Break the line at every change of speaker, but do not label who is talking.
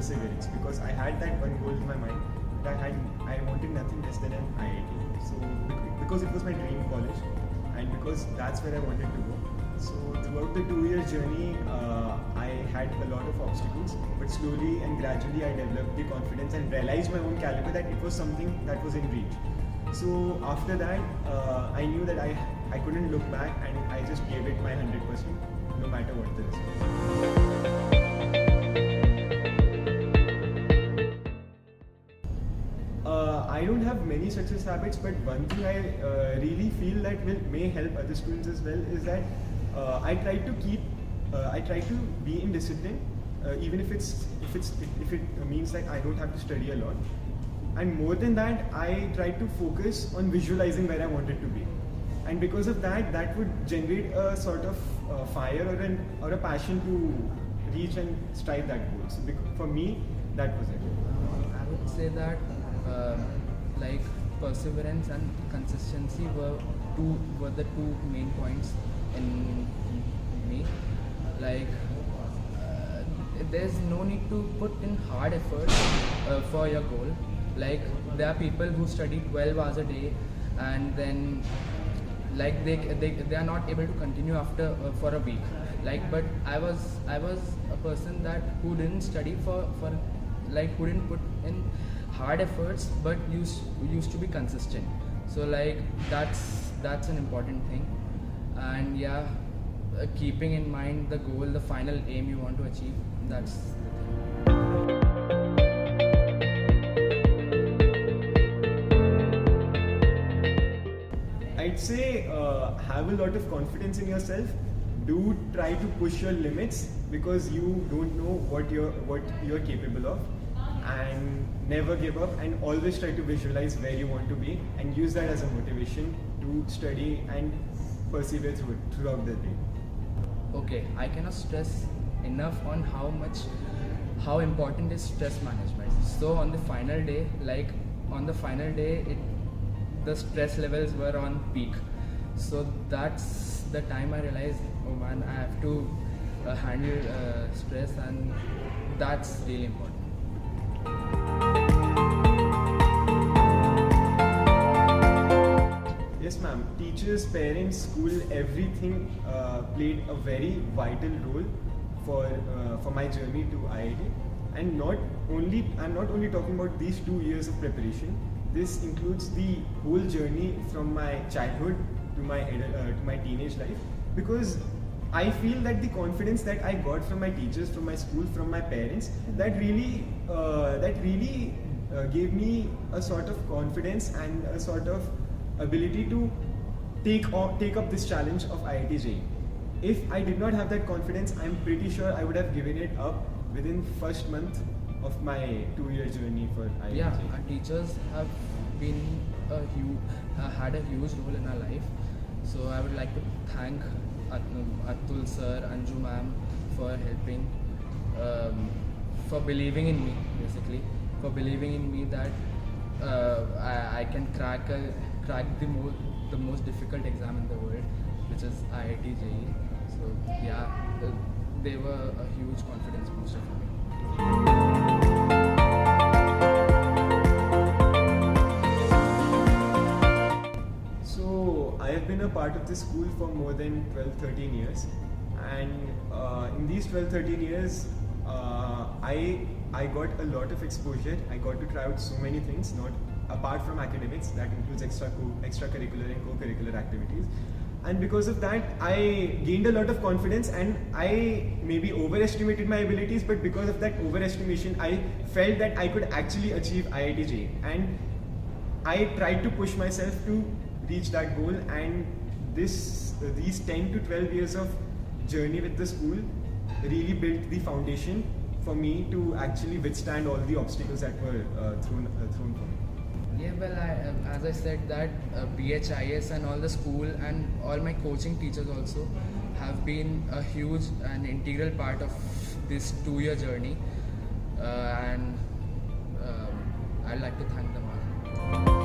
perseverance, because I had that one goal in my mind that I wanted nothing less than an IIT. So because it was my dream college, and because that's where I wanted to go. So throughout the 2-year journey, I had a lot of obstacles, but slowly and gradually I developed the confidence and realized my own caliber, that it was something that was in reach. So after that, I knew that I couldn't look back, and I just gave it my 100%, no matter what the result. I don't have many success habits, but one thing I really feel that may help other students as well is that I try to be in discipline, even if it means that I don't have to study a lot. And more than that, I try to focus on visualizing where I wanted to be. And because of that, that would generate a sort of fire or a passion to reach and strive that goal. So for me, that was it.
I would say that like perseverance and consistency were the two main points in me. Like there's no need to put in hard effort for your goal. Like there are people who study 12 hours a day, and then like they are not able to continue after for a week. Like, but I was a person that who didn't study for like who didn't put in hard efforts, but used to be consistent. So like that's an important thing. And yeah, keeping in mind the goal, the final aim you want to achieve, that's the thing.
I'd say have a lot of confidence in yourself. Do try to push your limits, because you don't know what you're capable of, and never give up, and always try to visualize where you want to be, and use that as a motivation to study and persevere throughout the day.
Okay, I cannot stress enough on how important is stress management. So on the final day, the stress levels were on peak. So that's the time I realized, oh man, I have to handle stress, and that's really important.
Yes, ma'am. Teachers, parents, school, everything played a very vital role for my journey to IIT. And I'm not only talking about these 2 years of preparation. This includes the whole journey from my childhood to my teenage life, because I feel that the confidence that I got from my teachers, from my school, from my parents, that really gave me a sort of confidence and a sort of ability to take up this challenge of IIT JEE. If I did not have that confidence, I'm pretty sure I would have given it up within first month of my 2-year journey for IIT.
Yeah, our teachers have been had a huge role in our life. So I would like to thank Atul sir, Anju ma'am for helping, for believing in me, basically, for believing in me that I can crack the most difficult exam in the world, which is IIT JEE. So yeah, they were a huge confidence booster for me.
So I have been a part of this school for more than 12-13 years, and in these 12-13 years, I got a lot of exposure. I got to try out so many things, not apart from academics. That includes extracurricular and co-curricular activities. And because of that, I gained a lot of confidence, and I maybe overestimated my abilities, but because of that overestimation, I felt that I could actually achieve IIT JEE. And I tried to push myself to reach that goal, and these 10 to 12 years of journey with the school really built the foundation for me to actually withstand all the obstacles that were thrown for me.
Yeah, well, as I said that BHIS and all the school and all my coaching teachers also have been a huge and integral part of this 2-year journey, and I'd like to thank them all.